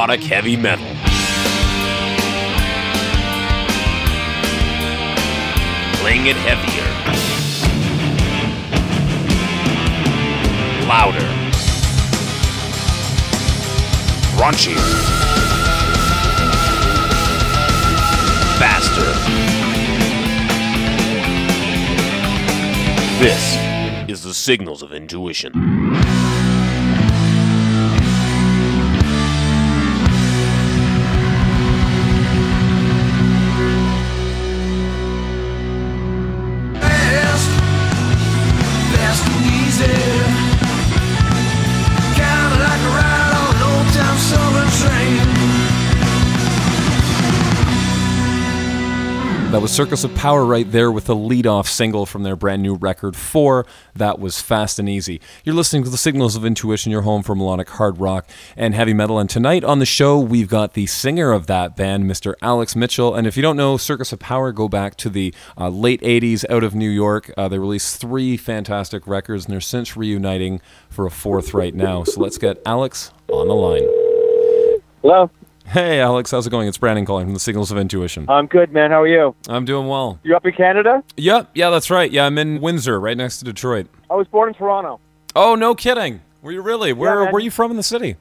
melodic heavy metal. Playing it heavier, louder, raunchier, faster. This is the Signals of Intuition. That was Circus of Power right there with the lead-off single from their brand new record 4. That was Fast and Easy. You're listening to the Signals of Intuition, your home for melodic hard rock and heavy metal. And tonight on the show, we've got the singer of that band, Mr. Alex Mitchell. And if you don't know Circus of Power, go back to the late 80s out of New York. They released 3 fantastic records, and they're since reuniting for a 4th right now. So let's get Alex on the line. Hello. Hey, Alex. How's it going? It's Brandon calling from the Signals of Intuition. I'm good, man. How are you? I'm doing well. You up in Canada? Yeah, that's right. Yeah, I'm in Windsor, right next to Detroit. I was born in Toronto. Oh, no kidding. Were you really? Where man. are you from in the city?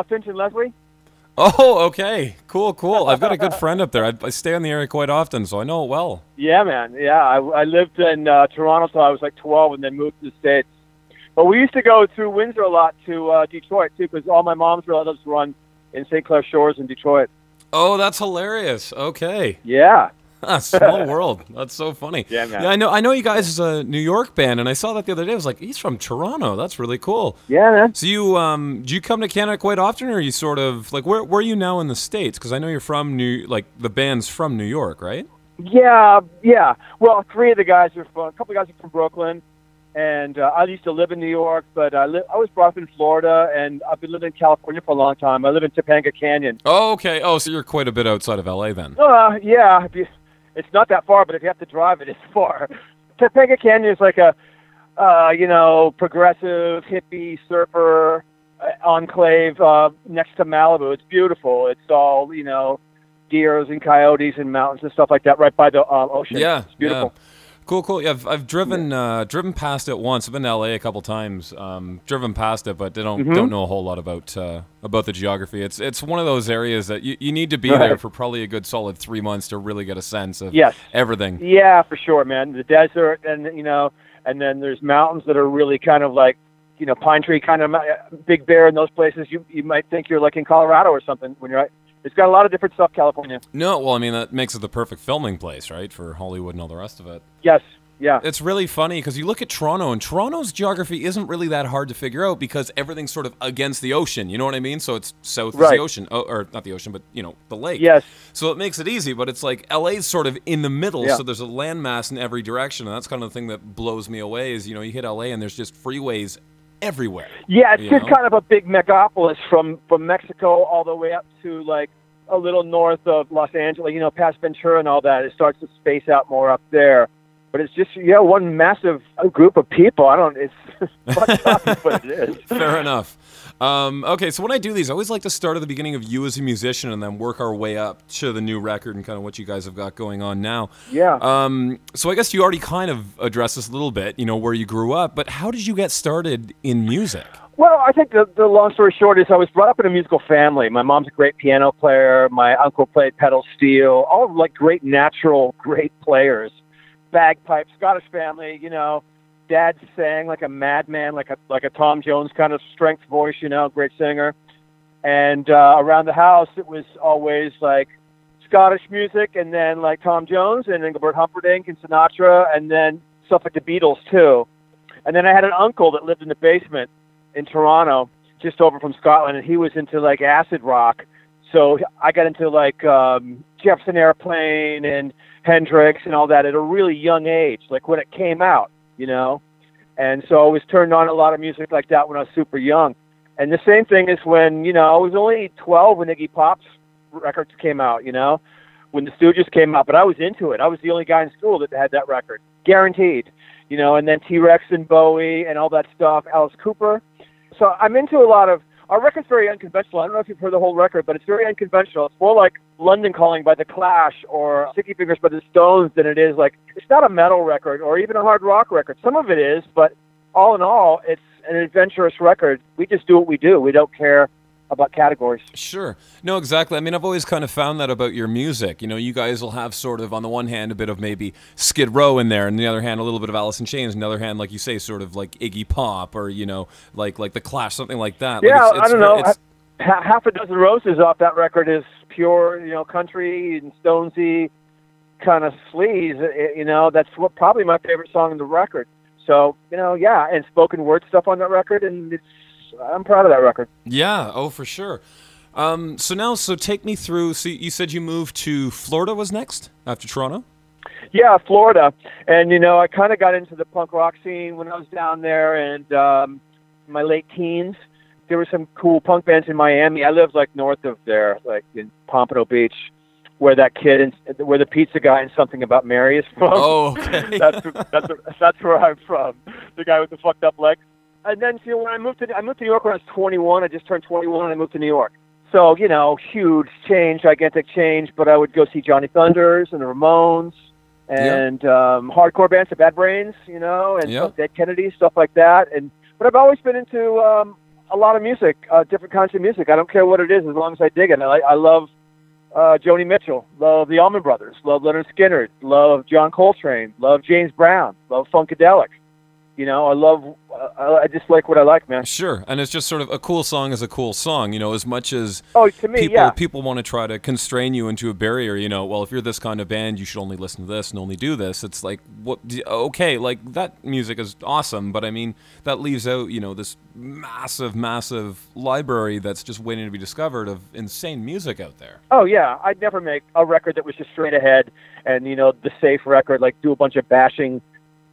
Finch and Leslie. Oh, okay. Cool. I've got a good friend up there. I stay in the area quite often, so I know it well. Yeah, man. Yeah, I lived in Toronto till I was like 12 and then moved to the States. But we used to go through Windsor a lot to Detroit, too, because all my mom's relatives run in St. Clair Shores in Detroit. Oh, that's hilarious. Okay. Yeah. Small world. That's so funny. Yeah, man. Yeah, I know you guys is a New York band, and I saw that the other day. I was like, he's from Toronto. That's really cool. Yeah, man. So do you come to Canada quite often, or are you sort of like where are you now in the States? Because I know you're from the band's from New York, right? Yeah. Well, 3 of the guys are from, a couple of guys are from Brooklyn, and I used to live in New York, but I was brought up in Florida, and I've been living in California for a long time. I live in Topanga Canyon. Oh, okay. Oh, so you're quite a bit outside of LA then. Yeah. It's not that far, but if you have to drive it, it's far. Topanga Canyon is like a, progressive, hippie, surfer enclave next to Malibu. It's beautiful. It's all, deers and coyotes and mountains and stuff like that right by the ocean. Yeah, it's beautiful. Yeah. Cool. Yeah, I've driven past it once. I've been to LA a couple times. Driven past it, but don't know a whole lot about the geography. It's one of those areas that you need to be there for probably a good solid 3 months to really get a sense of everything. Yeah, for sure, man. The desert, and and then there's mountains that are really kind of like Pine Tree, kind of Big Bear, in those places. You might think you're like in Colorado or something when you're. It's got a lot of different stuff, California. No, well, I mean, that makes it the perfect filming place, right, for Hollywood and all the rest of it. Yes, yeah. It's really funny because you look at Toronto, and Toronto's geography isn't really that hard to figure out because everything's sort of against the ocean, you know what I mean? So it's south of the ocean, or not the ocean, but, the lake. Yes. So it makes it easy, but it's like LA's sort of in the middle, so there's a landmass in every direction, and that's kind of the thing that blows me away is, you hit LA and there's just freeways everywhere. Yeah, it's just kind of a big megapolis from Mexico all the way up to, like, a little north of Los Angeles, past Ventura and all that. It starts to space out more up there. But it's just, one massive group of people. It's fucked up, but it is. Fair enough. Okay, so when I do these, I always like to start at the beginning of you as a musician and then work our way up to the new record and kind of what you guys have got going on now. Yeah. So I guess you already kind of addressed this a little bit, where you grew up, but how did you get started in music? Well, I think the long story short is I was brought up in a musical family. My mom's a great piano player. My uncle played pedal steel, all like great players. Bagpipes, Scottish family, Dad sang like a madman, like a Tom Jones kind of strength voice, great singer. And around the house, it was always like Scottish music, and then like Tom Jones and Engelbert Humperdinck and Sinatra, and then stuff like the Beatles too. And then I had an uncle that lived in the basement in Toronto, just over from Scotland, and he was into like acid rock. So I got into like Jefferson Airplane and Hendrix and all that at a really young age, like when it came out, And so I was turned on a lot of music like that when I was super young. And the same thing is when, I was only 12 when Iggy Pop's records came out, when the Stooges came out, but I was into it. I was the only guy in school that had that record, guaranteed, and then T-Rex and Bowie and all that stuff, Alice Cooper. So I'm into a lot of our record's very unconventional. I don't know if you've heard the whole record, but it's very unconventional. It's more like London Calling by The Clash or Sticky Fingers by the Stones than it is like, it's not a metal record or even a hard rock record. Some of it is, but all in all, it's an adventurous record. We just do what we do. We don't care about categories. Sure. No, exactly. I mean, I've always kind of found that about your music. You know, you guys will have sort of, on the one hand, a bit of maybe Skid Row in there, and on the other hand, a little bit of Alice in Chains, on the other hand, like you say, sort of like Iggy Pop or, you know, like The Clash, something like that. Yeah, like I don't know. Half a Dozen Roses off that record is pure, you know, country and Stonesy kind of sleaze. You know, that's probably my favorite song in the record. So, you know, yeah, and spoken word stuff on that record, and I'm proud of that record. Yeah, oh, for sure. So take me through, so you said you moved to Florida was next after Toronto? Yeah, Florida. And, you know, I kind of got into the punk rock scene when I was down there, and in my late teens, there were some cool punk bands in Miami. I lived, like, north of there, like in Pompano Beach, where that kid, where the pizza guy in Something About Mary is from. Oh, okay. that's where I'm from, the guy with the fucked up legs. And then, you know, when I moved to New York when I was 21. I just turned 21 and I moved to New York. So, you know, huge change, gigantic change. But I would go see Johnny Thunders and the Ramones and hardcore bands, the Bad Brains, you know, and Dead Kennedy, stuff like that. But I've always been into a lot of music, different kinds of music. I don't care what it is as long as I dig it. I love Joni Mitchell, love the Allman Brothers, love Leonard Skinner, love John Coltrane, love James Brown, love Funkadelic. You know, I just like what I like, man. Sure, and it's just sort of a cool song is a cool song, you know, as much as to me, people want to try to constrain you into a barrier, you know, well, if you're this kind of band, you should only listen to this and only do this. It's like, okay, like that music is awesome, but I mean, that leaves out, you know, this massive, massive library that's just waiting to be discovered of insane music out there. Oh, yeah, I'd never make a record that was just straight ahead and, you know, the safe record, like do a bunch of bashing,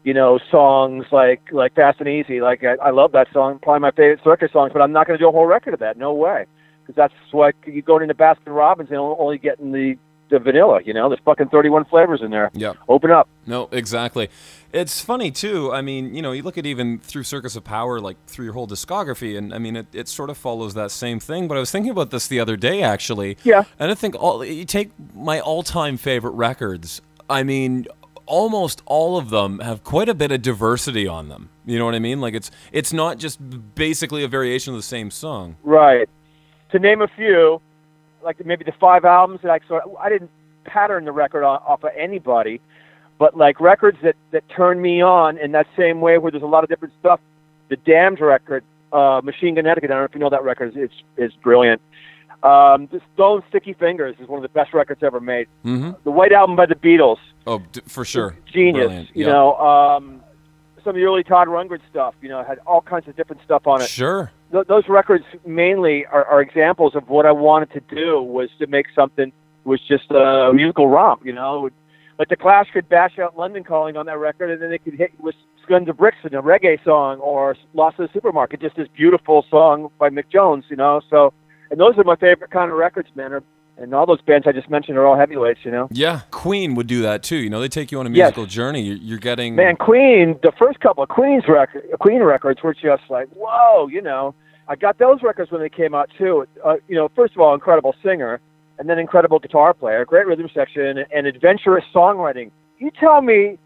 you know, songs like Fast and Easy. Like, I love that song, probably my favorite Circus songs, but I'm not going to do a whole record of that. No way. Because that's like you going into Baskin Robbins and only getting the vanilla, you know? There's fucking 31 flavors in there. Yeah. Open up. No, exactly. It's funny, too. I mean, you know, you look at even through Circus of Power, like through your whole discography, and I mean, it sort of follows that same thing. But I was thinking about this the other day, actually. Yeah. And I think you take my all-time favorite records, I mean, almost all of them have quite a bit of diversity on them. You know what I mean? Like it's not just basically a variation of the same song. Right. To name a few, like maybe the 5 albums that I didn't pattern the record off of anybody, but like records that turned me on in that same way where there's a lot of different stuff. The Damned record, Machine Gun Etiquette, I don't know if you know that record, it's brilliant. The Stones' Sticky Fingers is one of the best records ever made. Mm-hmm. The White Album by the Beatles. Oh, for sure. Genius. Brilliant. You know, some of the early Todd Rundgren stuff, you know, had all kinds of different stuff on it. Sure. Those records mainly are examples of what I wanted to do, was to make something was just a musical romp, you know. Like the Clash could bash out London Calling on that record, and then they could hit with Guns of Bricks in a reggae song, or Lost in the Supermarket, just this beautiful song by Mick Jones, you know. So, and those are my favorite kind of records, man. And all those bands I just mentioned are all heavyweights, you know? Yeah. Queen would do that, too. You know, they take you on a musical journey. You're getting... Man, Queen, the first couple of Queen records were just like, whoa, you know. I got those records when they came out, too. You know, first of all, incredible singer, and then incredible guitar player, great rhythm section, and adventurous songwriting. You tell me...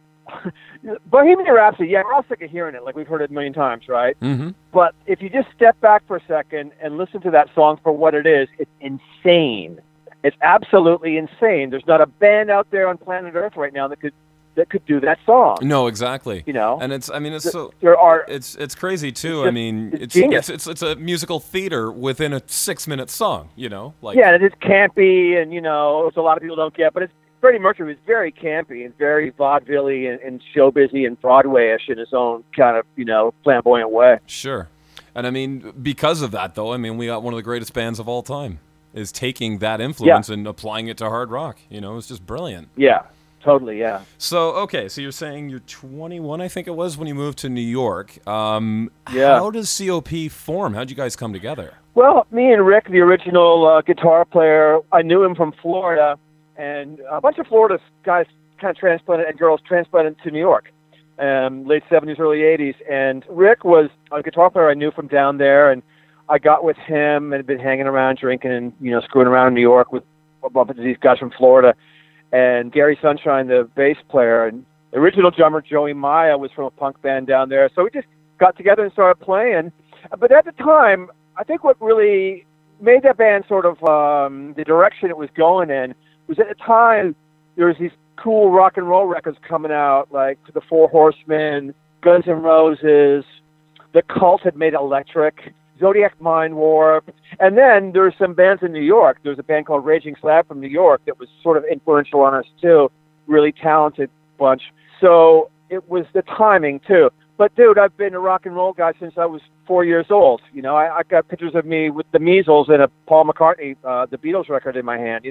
Bohemian Rhapsody, yeah, we're all sick of hearing it, like we've heard it a million times, right? Mm-hmm. But if you just step back for a second and listen to that song for what it is, it's insane. It's absolutely insane. There's not a band out there on planet Earth right now that could do that song. No, exactly. You know, and it's it's crazy too. It's a musical theater within a 6-minute song. You know, like it's campy, and you know, it's a lot of people don't get, but it's Freddie Mercury was very campy and very vaudeville-y and showbizy and Broadway-ish in his own kind of, you know, flamboyant way. Sure. And I mean, because of that, though, I mean, we got one of the greatest bands of all time is taking that influence and applying it to hard rock. You know, it's just brilliant. Yeah, totally, yeah. So, okay, so you're saying you're 21, I think it was, when you moved to New York. Yeah. How does COP form? How'd you guys come together? Well, me and Rick, the original guitar player, I knew him from Florida, and a bunch of Florida guys kind of transplanted, and girls transplanted to New York, late 70s, early 80s. And Rick was a guitar player I knew from down there, and I got with him and had been hanging around, drinking, and screwing around in New York with a bunch of these guys from Florida. And Gary Sunshine, the bass player, and the original drummer Joey Maya was from a punk band down there. So we just got together and started playing. But at the time, I think what really made that band sort of the direction it was going in was at the time there was these cool rock and roll records coming out, like the Four Horsemen, Guns N' Roses, The Cult had made Electric, Zodiac Mind Warp, and then there were some bands in New York. There was a band called Raging Slab from New York that was sort of influential on us too, really talented bunch. So it was the timing too. But dude, I've been a rock and roll guy since I was 4 years old. I got pictures of me with the measles and a Paul McCartney, the Beatles record in my hand,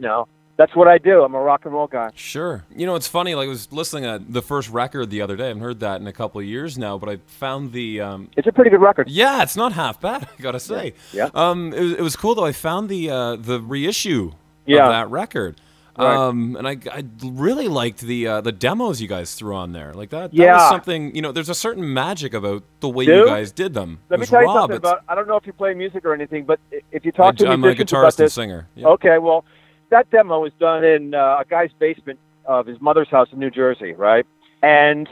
That's what I do. I'm a rock and roll guy. Sure. It's funny, like I was listening to the first record the other day. I haven't heard that in a couple of years now, but I found the... It's a pretty good record. Yeah, it's not half bad, I gotta say. Yeah. It was cool, though. I found the reissue of that record. Right. And I really liked the demos you guys threw on there. Like that was something, there's a certain magic about the way you guys did them. Let me tell you something about, I don't know if you play music or anything, but if you talk to I'm a musicians guitarist about this, and singer. Yeah. Okay, well, that demo was done in a guy's basement of his mother's house in New Jersey, right? And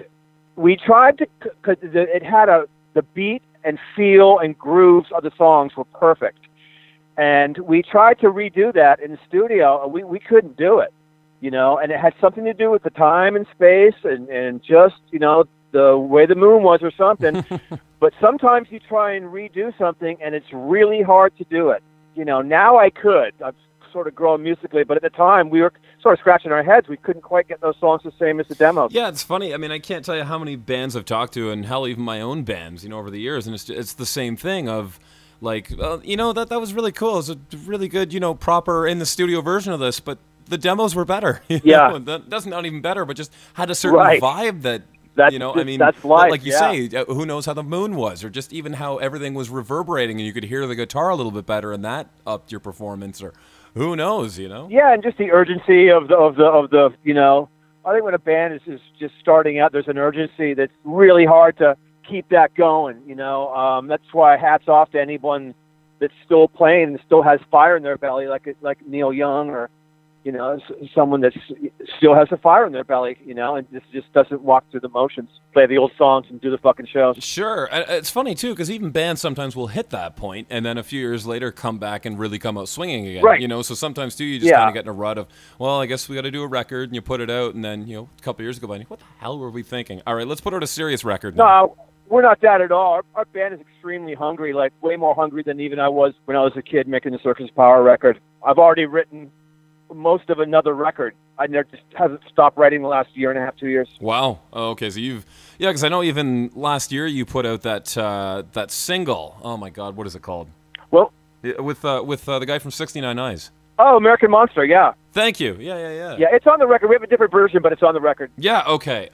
we tried to, because it had the beat and feel and grooves of the songs were perfect. And we tried to redo that in the studio, and we couldn't do it, and it had something to do with the time and space and just, the way the moon was or something. But sometimes you try and redo something, and it's really hard to do it. Now I could. I've sort of grown musically, but at the time we were sort of scratching our heads. We couldn't quite get those songs the same as the demos. Yeah, it's funny. I mean, I can't tell you how many bands I've talked to, and hell, even my own bands, over the years, and it's the same thing of, like, that was really cool. It was a really good, proper in the studio version of this, but the demos were better. That's not even better, but just had a certain vibe that. That's life, like you say, who knows how the moon was, or just even how everything was reverberating, and you could hear the guitar a little bit better, and that upped your performance, or who knows, Yeah, and just the urgency of the I think when a band is just starting out, there's an urgency that's really hard to keep that going. That's why hats off to anyone that's still playing and still has fire in their belly, like Neil Young or. Someone that still has a fire in their belly, and just doesn't walk through the motions, play the old songs and do the fucking shows. Sure. It's funny, too, because even bands sometimes will hit that point and then a few years later come back and really come out swinging again. Right. So sometimes, too, you just kind of get in a rut of, well, I guess we got to do a record, and you put it out, and then, a couple years go by, and what the hell were we thinking? All right, let's put out a serious record now. No, we're not that at all. Our band is extremely hungry, like way more hungry than even I was when I was a kid making the Circus Power record. I've already written most of another record. I just haven't stopped writing the last year and a half, 2 years. Wow. Oh, okay. So because I know even last year you put out that single. Oh my God, what is it called? Well, with the guy from 69 Eyes. Oh, American Monster. Yeah. Thank you. Yeah. Yeah, it's on the record. We have a different version, but it's on the record. Yeah. Okay.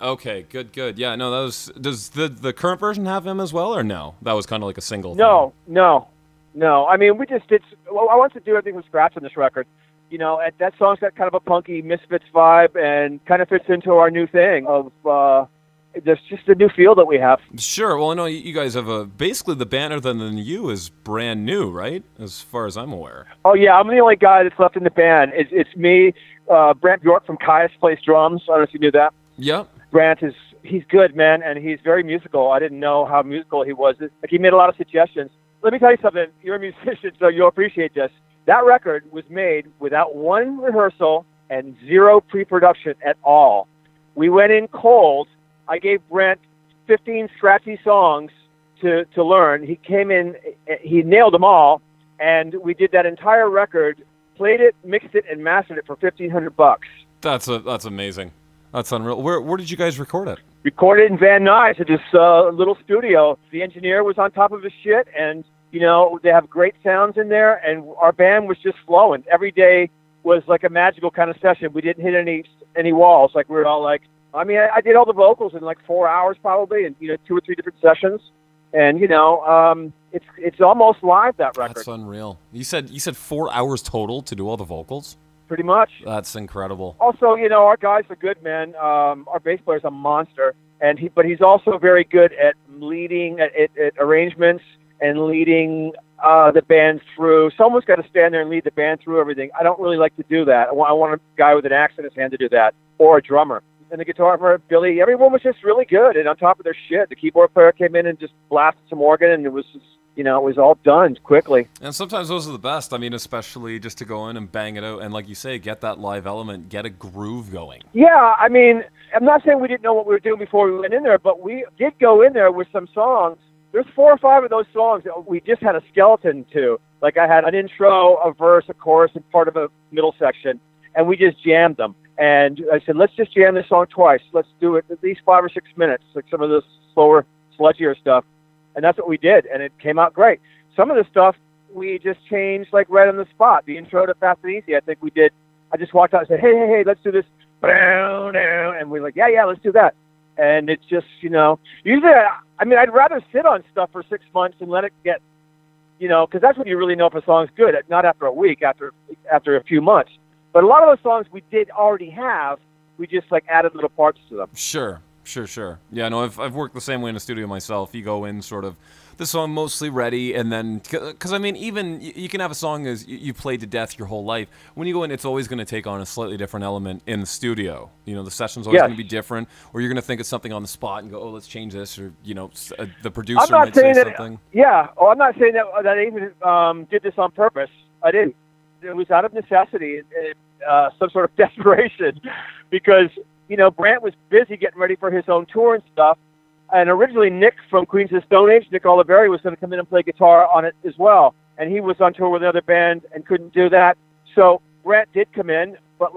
Good. Yeah. No, does the current version have him as well, or no? That was kind of like a single. No. I mean, I wanted to do everything from scratch on this record. That song's got kind of a punky Misfits vibe and kind of fits into our new thing of there's just a new feel that we have. Sure. Well, I know you guys have basically the band other than you is brand new, right? As far as I'm aware. Oh, yeah. I'm the only guy that's left in the band. It's me. Brant Bjork from Caius plays drums. I don't know if you knew that. Yep. Brant he's good, man, and he's very musical. I didn't know how musical he was. He made a lot of suggestions. Let me tell you something. You're a musician, so you'll appreciate this. That record was made without one rehearsal and zero pre-production at all. We went in cold. I gave Brent 15 scratchy songs to learn. He came in, he nailed them all, and we did that entire record, played it, mixed it, and mastered it for $1,500. That's amazing. That's unreal. Where did you guys record it? Recorded in Van Nuys at this little studio. The engineer was on top of his shit, and they have great sounds in there, and our band was just flowing. Every day was like a magical kind of session. We didn't hit any walls. Like, we were all like, I did all the vocals in like 4 hours probably, and 2 or 3 different sessions. And it's almost live, that record. That's unreal. You said 4 hours total to do all the vocals? Pretty much. That's incredible. Also, our guys are good, man. Our bass player's a monster, but he's also very good at leading at arrangements and leading the band through. Someone's got to stand there and lead the band through everything. I don't really like to do that. I want a guy with an axe in his hand to do that, or a drummer. And the guitar player, Billy, everyone was just really good and on top of their shit. The keyboard player came in and just blasted some organ, and it was just, it was all done quickly. And sometimes those are the best. I mean, especially just to go in and bang it out, and like you say, get that live element, get a groove going. Yeah, I mean, I'm not saying we didn't know what we were doing before we went in there, but we did go in there with some songs. There's 4 or 5 of those songs that we just had a skeleton to. Like I had an intro, a verse, a chorus, and part of a middle section, and we just jammed them. And I said, let's just jam this song twice. Let's do it at least 5 or 6 minutes, like some of the slower, sludgier stuff. And that's what we did, and it came out great. Some of the stuff we just changed like right on the spot. The intro to Fast and Easy, I think we did. I just walked out and said, hey, let's do this. And we're like, yeah, let's do that. And it's just, usually, I'd rather sit on stuff for 6 months and let it get, because that's when you really know if a song's good, not after a week, after a few months. But a lot of those songs we did already have, we just like added little parts to them. Sure. Yeah, no, I've worked the same way in the studio myself. You go in sort of the song mostly ready, and then, because I mean, even you can have a song as you played to death your whole life. When you go in, it's always going to take on a slightly different element in the studio. The session's always going to be different, or you're going to think of something on the spot and go, oh, let's change this, or the producer might say something. Yeah, I'm not saying that I even did this on purpose. I didn't. It was out of necessity, some sort of desperation, because Brant was busy getting ready for his own tour and stuff. And originally Nick from Queens of the Stone Age, Nick Oliveri, was going to come in and play guitar on it as well. And he was on tour with another band and couldn't do that. So Brant did come in, but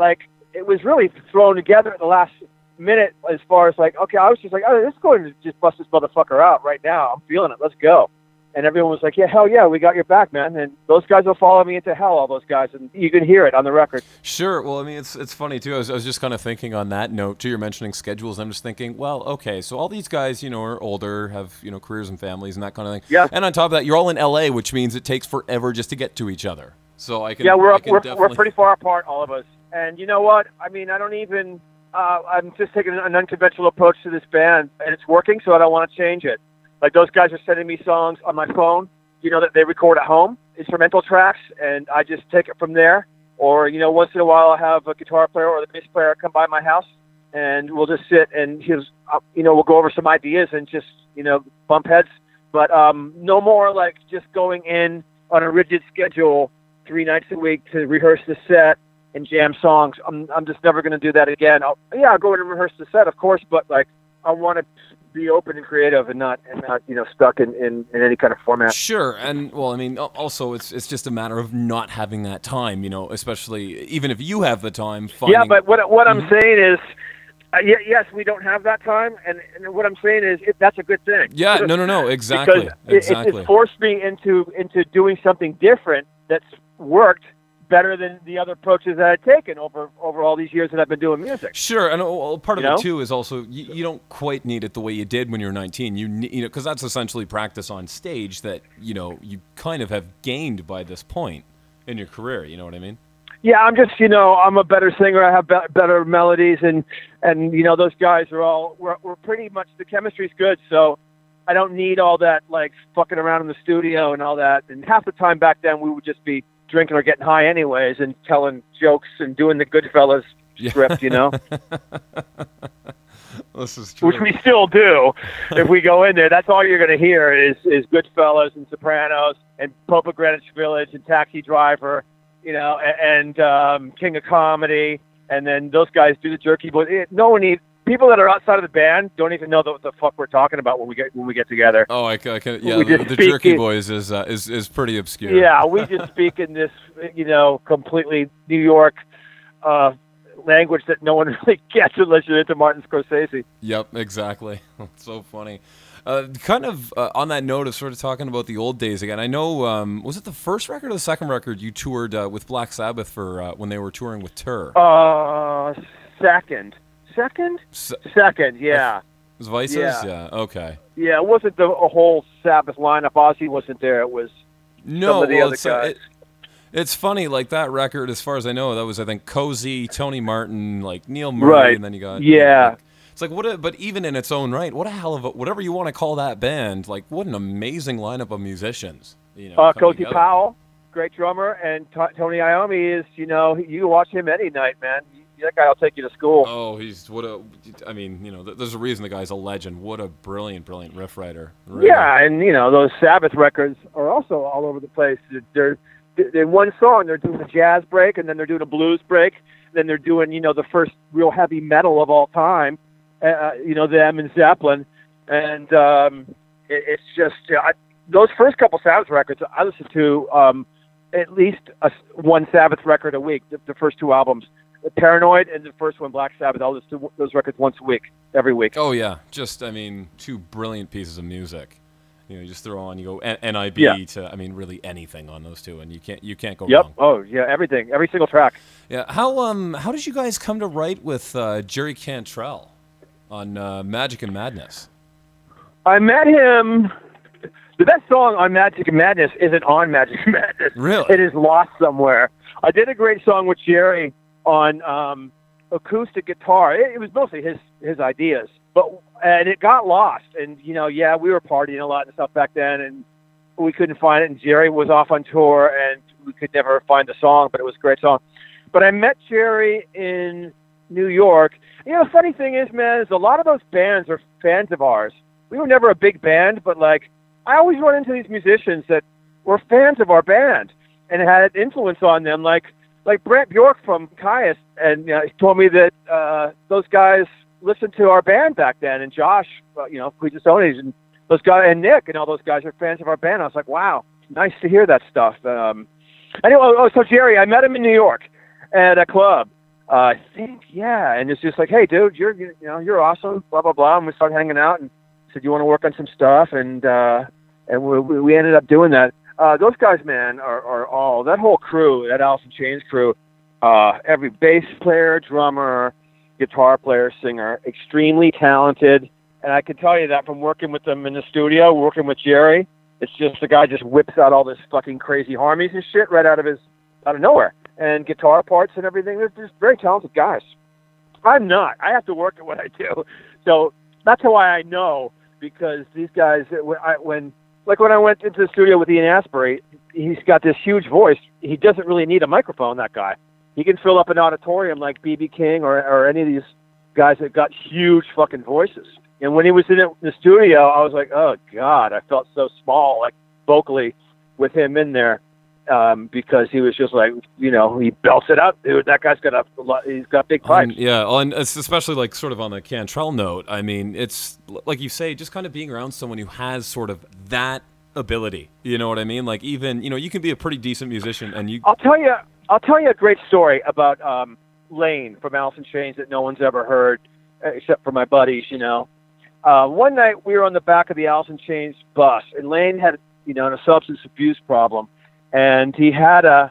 it was really thrown together at the last minute as far as okay, I was just like, oh, let's go and just bust this motherfucker out right now. I'm feeling it. Let's go. And everyone was like, yeah, hell yeah, we got your back, man. And those guys will follow me into hell, all those guys. And you can hear it on the record. Sure. Well, I mean, it's funny, too. I was just kind of thinking on that note, too. You're mentioning schedules. I'm just thinking, well, okay, so all these guys, are older, have, careers and families and that kind of thing. Yeah. And on top of that, you're all in L.A., which means it takes forever just to get to each other. So I can we're definitely... pretty far apart, all of us. And you know what? I mean, I don't even... I'm just taking an unconventional approach to this band, and it's working, so I don't want to change it. Like, those guys are sending me songs on my phone, that they record at home, instrumental tracks, and I just take it from there. Or, once in a while I'll have a guitar player or the bass player come by my house, and we'll just sit and we'll go over some ideas and just, bump heads. But no more like just going in on a rigid schedule 3 nights a week to rehearse the set and jam songs. I'm just never going to do that again. I'll go in and rehearse the set, of course, but I want to be open and creative and not stuck in any kind of format. Sure. And well, I mean, also it's just a matter of not having that time, especially even if you have the time. Yeah, but what I'm saying is, yes, we don't have that time, and what I'm saying is that's a good thing. Yeah, no, exactly. Because it forced me into doing something different that's worked better than the other approaches that I've taken over all these years that I've been doing music. Sure, and part of it too is also you don't quite need it the way you did when you were 19. You because that's essentially practice on stage that you kind of have gained by this point in your career. You know what I mean? Yeah, I'm just I'm a better singer. I have better melodies, and those guys are all we're pretty much, the chemistry's good. So I don't need all that fucking around in the studio and all that. And half the time back then we would just be drinking or getting high anyways and telling jokes and doing the Goodfellas script, This is true. Which we still do. If we go in there, that's all you're going to hear is Goodfellas and Sopranos and Pope of Greenwich Village and Taxi Driver, and King of Comedy. And then those guys do the Jerky Boys. People that are outside of the band don't even know what the fuck we're talking about when we get together. Oh, I can. Yeah, the Jerky Boys is pretty obscure. Yeah, we just speak in this, completely New York language that no one really gets unless you're into Martin Scorsese. Yep, exactly. It's so funny. Kind of on that note of sort of talking about the old days again. I know, was it the first record or the second record you toured with Black Sabbath for when they were touring with Tur? Second, yeah. It was Vices? Yeah, okay. Yeah, it wasn't a whole Sabbath lineup. Ozzy wasn't there. It was some of the other guys. It's funny, that record, as far as I know, that was, I think, Cozy, Tony Martin, Neil Murray, and then you got... Yeah. It's but even in its own right, what a hell of a... Whatever you want to call that band, what an amazing lineup of musicians. Cozy Powell, great drummer, and Tony Iommi is, you watch him any night, man. That guy will take you to school. Oh, there's a reason the guy's a legend. What a brilliant, brilliant riff writer. Really. Yeah, and, those Sabbath records are also all over the place. They're in one song, they're doing a jazz break, and then they're doing a blues break, then they're doing, the first real heavy metal of all time, them and Zeppelin. And it's just, those first couple Sabbath records, I listen to at least one Sabbath record a week, the first two albums. Paranoid and the first one, Black Sabbath. I'll listen to those records once a week, every week. Oh, yeah. Just, two brilliant pieces of music. You just throw on, you go NIB to, really anything on those two, and you can't go wrong. Oh, yeah, everything. Every single track. Yeah. How did you guys come to write with Jerry Cantrell on Magic and Madness? I met him. The best song on Magic and Madness isn't on Magic and Madness. Really? It is lost somewhere. I did a great song with Jerry on acoustic guitar. It was mostly his ideas, and it got lost. And we were partying a lot and stuff back then, and we couldn't find it. And Jerry was off on tour, and we could never find the song. But it was a great song. But I met Jerry in New York. The funny thing is, man, is a lot of those bands are fans of ours. We were never a big band, but I always run into these musicians that were fans of our band and had influence on them, like Brent Bjork from Caius, and he told me that those guys listened to our band back then, and Josh, Queens of Stoney's, and those guys, and Nick, and all those guys are fans of our band. I was like, wow, nice to hear that stuff. Anyway, so Jerry, I met him in New York at a club. I think, and it's just like, hey, dude, you're awesome, blah blah blah, and we started hanging out, and said, you want to work on some stuff, and we ended up doing that. Those guys, man, are all, that whole crew, that Alice in Chains crew, every bass player, drummer, guitar player, singer, extremely talented. And I can tell you that from working with them in the studio, working with Jerry. It's just the guy just whips out all this fucking crazy harmonies and shit right out of nowhere. And guitar parts and everything. They're just very talented guys. I'm not. I have to work at what I do. So that's why I know, because these guys, when I went into the studio with Ian Astbury, he's got this huge voice. He doesn't really need a microphone, that guy. He can fill up an auditorium like B.B. King or any of these guys that got huge fucking voices. And when he was in the studio, I was like, oh, God, I felt so small, vocally, with him in there, because he was just he belts it up, dude. That guy's he's got big pipes. And it's especially sort of on the Cantrell note. It's like you say, just kind of being around someone who has sort of that ability. You know what I mean? Even you can be a pretty decent musician, and you. I'll tell you a great story about Lane from Alice in Chains that no one's ever heard except for my buddies. One night we were on the back of the Alice in Chains bus, and Lane had a substance abuse problem. And he had a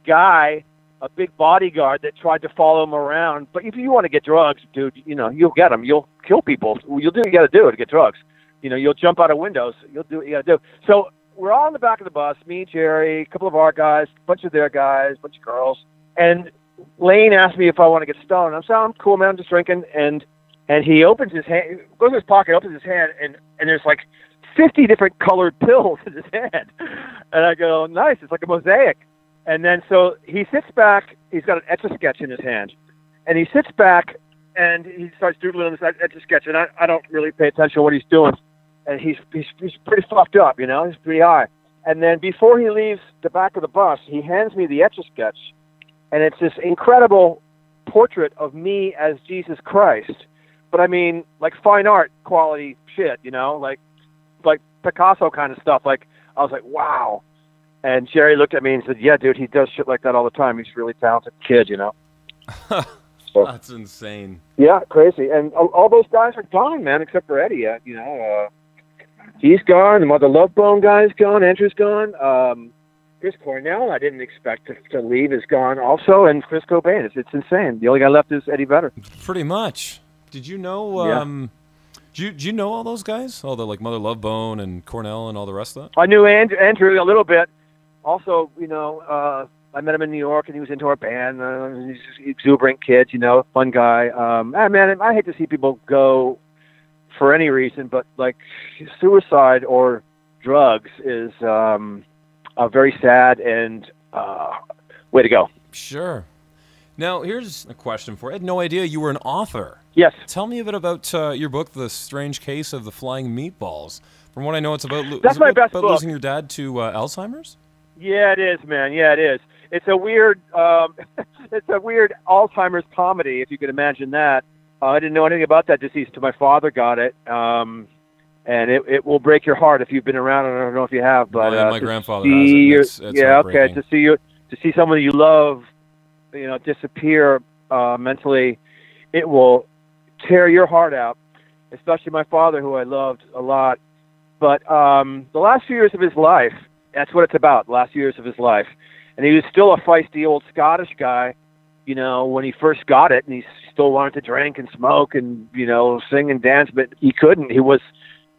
guy, a big bodyguard that tried to follow him around. But if you want to get drugs, dude, you'll get them. You'll kill people. You'll do what you got to do to get drugs. You'll jump out of windows. You'll do what you got to do. So we're all in the back of the bus, me, Jerry, a couple of our guys, a bunch of their guys, a bunch of girls. And Lane asked me if I want to get stoned. I'm saying, I'm cool, man, I'm just drinking. And he opens his hand, goes to his pocket, opens his hand, and there's 50 different colored pills in his hand. And I go, nice, it's like a mosaic. And then so he sits back, he's got an Etch-a-Sketch in his hand. And he sits back and he starts doodling on this Etch-a-Sketch, and I don't really pay attention to what he's doing. And he's pretty fucked up, he's pretty high. And then before he leaves the back of the bus, he hands me the Etch-a-Sketch. And it's this incredible portrait of me as Jesus Christ. But fine art quality shit, like Picasso kind of stuff. I was like, wow. And Jerry looked at me and said, yeah, dude, he does shit like that all the time. He's a really talented kid, So, that's insane. Yeah, crazy. And all those guys are gone, man, except for Eddie. He's gone. The Mother Love Bone guy's gone. Andrew's gone. Chris Cornell, I didn't expect to leave, is gone also. And Chris Cobain. It's insane. The only guy left is Eddie Vedder. Pretty much. Did you know... Do you know all those guys? All the Mother Love Bone and Cornell and all the rest of that? I knew Andrew a little bit. Also, I met him in New York and he was into our band. He's an exuberant kid, fun guy. Man, I hate to see people go for any reason, but suicide or drugs is very sad, and way to go. Sure. Now, here's a question for you. I had no idea you were an author. Yes. Tell me a bit about your book, The Strange Case of the Flying Meatballs. From what I know, it's about, That's my best book. losing your dad to Alzheimer's? Yeah, it is, man. Yeah, it is. It's a weird, it's a weird Alzheimer's comedy, if you could imagine that. I didn't know anything about that disease until my father got it, and it will break your heart if you've been around. I don't know if you have, but my grandfather has it. It's okay. To see someone you love, disappear mentally, it will tear your heart out. Especially my father, who I loved a lot. But the last few years of his life, that's what it's about. The last few years of his life, and he was still a feisty old Scottish guy. When he first got it, and he still wanted to drink and smoke and, sing and dance, but he couldn't. He was,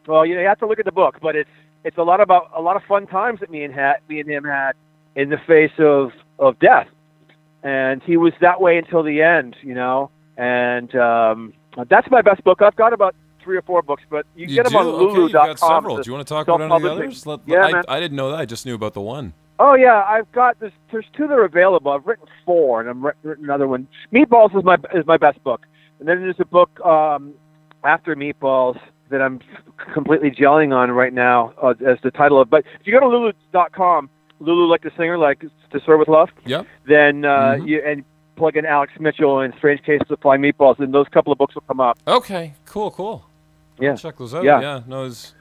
you have to look at the book, but it's a lot of fun times that me and him had in the face of death. And he was that way until the end, and that's my best book. I've got about 3 or 4 books, but you get them on Lulu.com. Okay, you've got several. Do you want to talk about any of the others? I didn't know that. I just knew about the one. Oh yeah, I've got there's 2 that are available. I've written 4, and I've written another one. Meatballs is my best book, and then there's a book after Meatballs that I'm completely gelling on right now as the title of. But if you go to Lulu.com, Lulu like the singer, like To Serve with Love. Yeah. Then you plug in Alex Mitchell and Strange Case of the Flying Meatballs, and those couple of books will come up. Okay, cool. Yeah, I'll check those out. Yeah.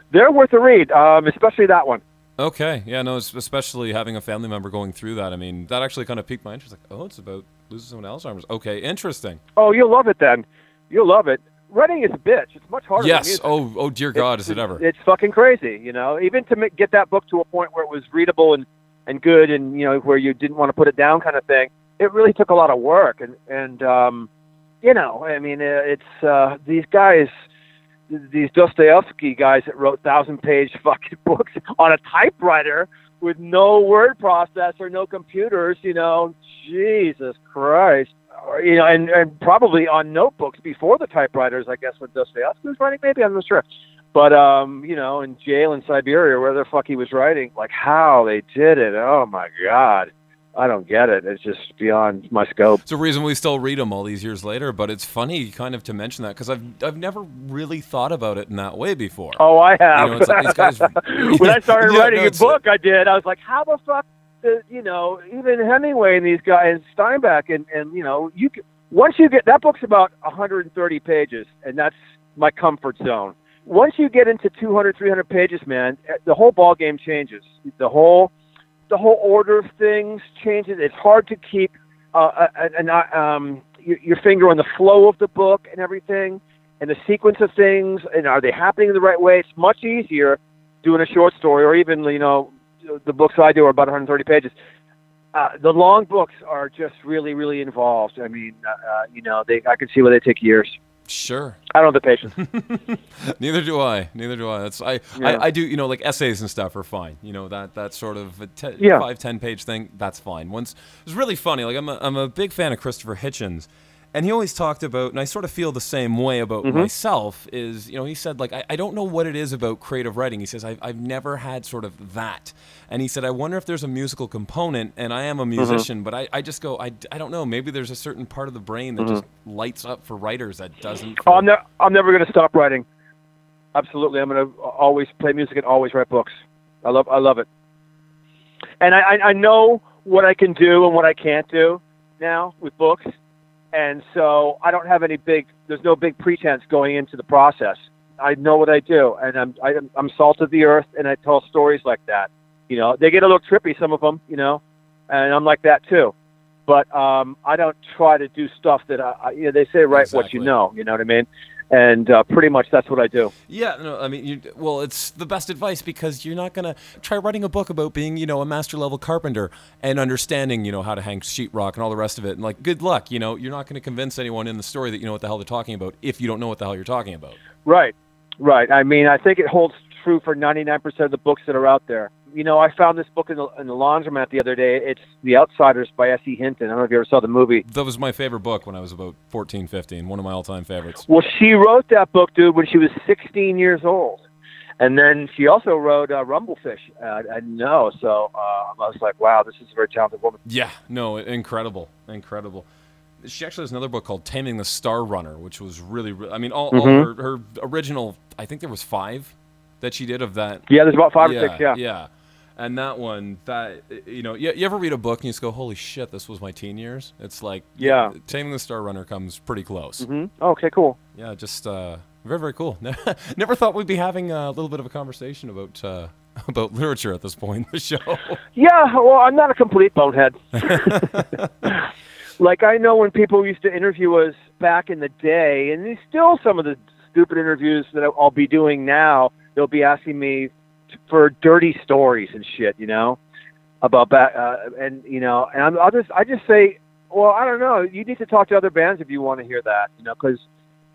They're worth a read, especially that one. Okay, yeah, no, especially having a family member going through that. I mean, that actually kind of piqued my interest. Like, oh, it's about losing someone Alzheimer's. Okay, interesting. Oh, you'll love it then. You'll love it. Writing is a bitch. It's much harder than music. Oh, dear God, is it ever? It's fucking crazy, Even to get that book to a point where it was readable and good and, where you didn't want to put it down kind of thing, it really took a lot of work. And I mean, it's these guys... These Dostoevsky guys that wrote 1,000-page fucking books on a typewriter with no word processor, no computers, Jesus Christ. And probably on notebooks before the typewriters, I guess, when Dostoevsky was writing, maybe, I'm not sure. But, in jail in Siberia, where the fuck he was writing, like how they did it, oh my God. I don't get it. It's just beyond my scope. It's a reason we still read them all these years later, but it's funny kind of to mention that because I've never really thought about it in that way before. Oh, I have. It's like these guys, when I started writing a book, I did. I was like, how the fuck, even Hemingway and these guys, Steinbeck, and once you get, that book's about 130 pages, and that's my comfort zone. Once you get into 200, 300 pages, man, the whole ball game changes. The whole order of things changes. It's hard to keep your finger on the flow of the book and everything, and the sequence of things, and are they happening in the right way? It's much easier doing a short story, or even the books I do are about 130 pages. The long books are just really, really involved. I mean, I can see where they take years. Sure. I don't have the patience. Neither do I. I do, like essays and stuff are fine. That sort of 5-10 page thing, that's fine. It was really funny. Like I'm a big fan of Christopher Hitchens, and he always talked about, and I sort of feel the same way about myself, is, he said, like, I don't know what it is about creative writing. He says, I've never had sort of that. And he said, I wonder if there's a musical component, and I am a musician, but I just go, I don't know, maybe there's a certain part of the brain that just lights up for writers that doesn't. I'm never going to stop writing. Absolutely. I'm going to always play music and always write books. I love it. And I know what I can do and what I can't do now with books. And so I don't have there's no big pretense going into the process. I know what I do, and I'm salt of the earth, and I tell stories like that. They get a little trippy, some of them, and I'm like that too. But I don't try to do stuff that they say write exactly what you know what I mean? And pretty much that's what I do. Yeah, no, I mean, it's the best advice, because you're not going to try writing a book about being, a master-level carpenter and understanding, how to hang sheetrock and all the rest of it. And, like, good luck, you're not going to convince anyone in the story that you know what the hell they're talking about if you don't know what the hell you're talking about. Right. I mean, I think it holds true for 99% of the books that are out there. I found this book in the laundromat the other day. It's The Outsiders by S.E. Hinton. I don't know if you ever saw the movie. That was my favorite book when I was about 14, 15, one of my all-time favorites. Well, she wrote that book, dude, when she was 16 years old. And then she also wrote Rumblefish. I didn't know, so I was like, wow, this is a very talented woman. Yeah, no, incredible. She actually has another book called Taming the Star Runner, which was really I mean, all her original, I think there was 5 that she did of that. Yeah, there's about 5 or 6, yeah. Yeah. And that one, you ever read a book and you just go, holy shit, this was my teen years? It's like, yeah, Taming the Star Runner comes pretty close. Mm-hmm. Okay, cool. Yeah, just very, very cool. Never thought we'd be having a little bit of a conversation about literature at this point in the show. Yeah, well, I'm not a complete bonehead. Like, I know when people used to interview us back in the day, and there's still some of the stupid interviews that I'll be doing now, they'll be asking me for dirty stories and shit, about that, and I just say, well, I don't know. You need to talk to other bands if you want to hear that, because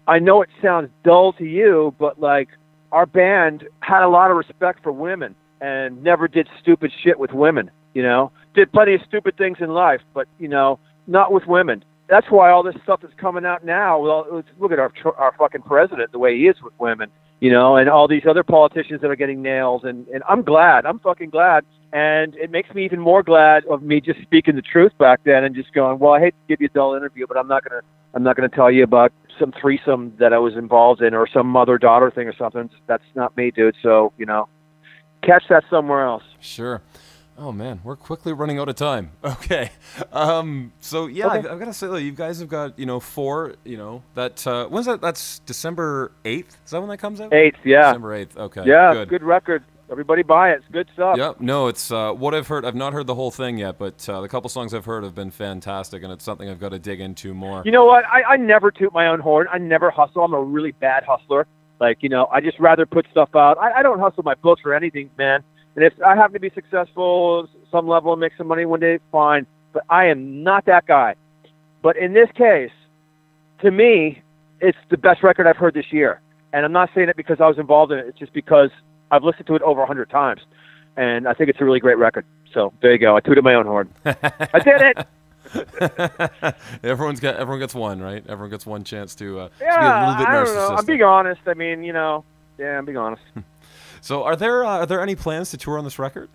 I know it sounds dull to you, but like our band had a lot of respect for women and never did stupid shit with women. Did plenty of stupid things in life, but not with women. That's why all this stuff is coming out now. Well, look at our fucking president, the way he is with women. And all these other politicians that are getting nails, and I'm glad. I'm fucking glad. And it makes me even more glad of me just speaking the truth back then and just going, well, I hate to give you a dull interview, but I'm not gonna tell you about some threesome that I was involved in or some mother-daughter thing or something. That's not me, dude. So, catch that somewhere else. Sure. Oh man, we're quickly running out of time. Okay, so yeah, Okay. I've got to say, like, you guys have got 4. That when's that? That's December 8th. Is that when that comes out? 8th, yeah. December 8th. Okay. Yeah, good record. Everybody buy it. It's good stuff. Yep. No, it's what I've heard. I've not heard the whole thing yet, but the couple songs I've heard have been fantastic, and it's something I've got to dig into more. You know what? I never toot my own horn. I never hustle. I'm a really bad hustler. Like, I just rather put stuff out. I don't hustle my books or anything, man. And if I happen to be successful at some level and make some money one day, fine. But I am not that guy. But in this case, to me, it's the best record I've heard this year. And I'm not saying it because I was involved in it. It's just because I've listened to it over 100 times. And I think it's a really great record. So there you go. I tooted my own horn. I did it. Everyone gets one, right? Everyone gets one chance to be a little bit I narcissistic. don't know. I'm being honest. I mean, I'm being honest. So are there any plans to tour on this record?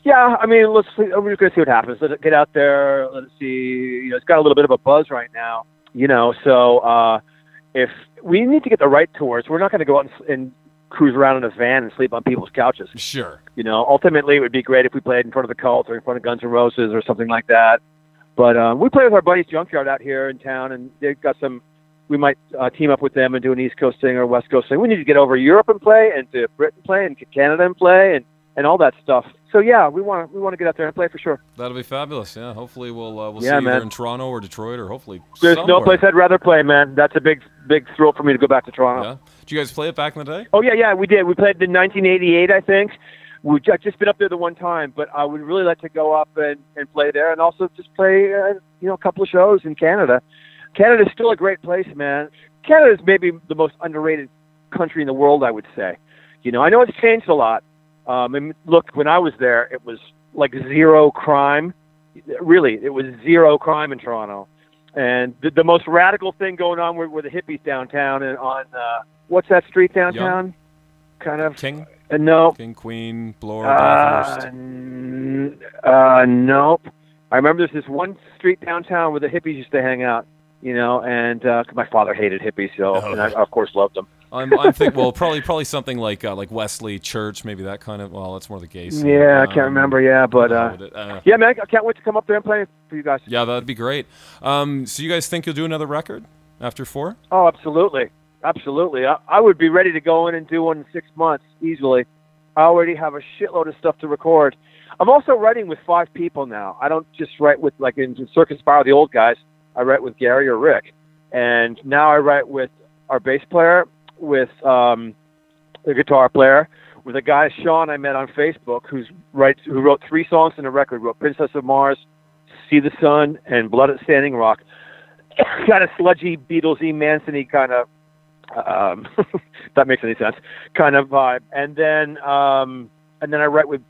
Yeah, I mean, we're just going to see what happens. Let it get out there. Let it see. It's got a little bit of a buzz right now, so if we need to get the right tours, we're not going to go out and cruise around in a van and sleep on people's couches. Sure. Ultimately, it would be great if we played in front of the Cult or in front of Guns N' Roses or something like that. But we play with our buddies Junkyard out here in town, and they've got some. We might team up with them and do an East Coast thing or a West Coast thing. We need to get over Europe and play, and to Britain play, and Canada and play, and all that stuff. So yeah, we want to get out there and play for sure. That'll be fabulous. Yeah, hopefully we'll see man. you either in Toronto or Detroit or hopefully There's somewhere. no place I'd rather play, man. That's a big thrill for me to go back to Toronto. Yeah. Did you guys play it back in the day? Oh yeah, we did. We played in 1988, I think. We've just been up there the one time, but I would really like to go up and play there, and also just play a couple of shows in Canada. Canada's still a great place, man. Canada is maybe the most underrated country in the world, I would say. I know it's changed a lot. And look, when I was there, it was like zero crime. Really, it was zero crime in Toronto. And the most radical thing going on were the hippies downtown and on, what's that street downtown? Young. Kind of. King? No. King, Queen, Bloor, Bathurst. Nope. I remember there's this one street downtown where the hippies used to hang out. And 'cause my father hated hippies, and I, of course, loved them. I'm thinking, probably something like Wesley Church, maybe that kind of. Well, that's more the gay scene. Yeah, I can't remember. Yeah, but yeah, man, I can't wait to come up there and play for you guys. Yeah, that'd be great. So you guys think you'll do another record after 4? Oh, absolutely. I would be ready to go in and do one in 6 months easily. I already have a shitload of stuff to record. I'm also writing with 5 people now. I don't just write with like in Circus Bar, the old guys. I write with Gary or Rick, and now I write with our bass player, with the guitar player, with a guy Sean I met on Facebook who wrote 3 songs in a record. Wrote "Princess of Mars," "See the Sun," and "Blood at Standing Rock." Kind of sludgy, Beatlesy, Manson-y kind of. If that makes any sense. Kind of vibe, and then I write with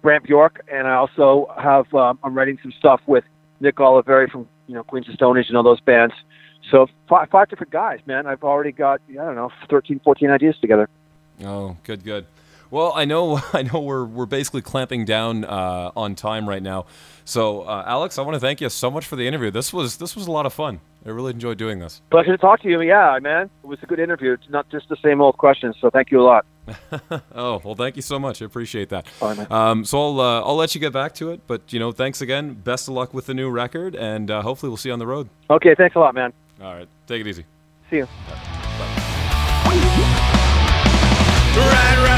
Brant Bjork, and I also have I'm writing some stuff with Nick Oliveri from Queens of Stone Age and all those bands. So 5 different guys, man. I've already got 13, 14 ideas together. Oh, good. Well, I know we're basically clamping down on time right now. So, Alex, I want to thank you so much for the interview. This was a lot of fun. I really enjoyed doing this. Pleasure to talk to you. Yeah, man. It was a good interview. It's not just the same old questions, so thank you a lot. Oh, well, thank you so much. I appreciate that. All right, man. So I'll let you get back to it, but, thanks again. Best of luck with the new record, and hopefully we'll see you on the road. Okay, thanks a lot, man. All right. Take it easy. See you. Right,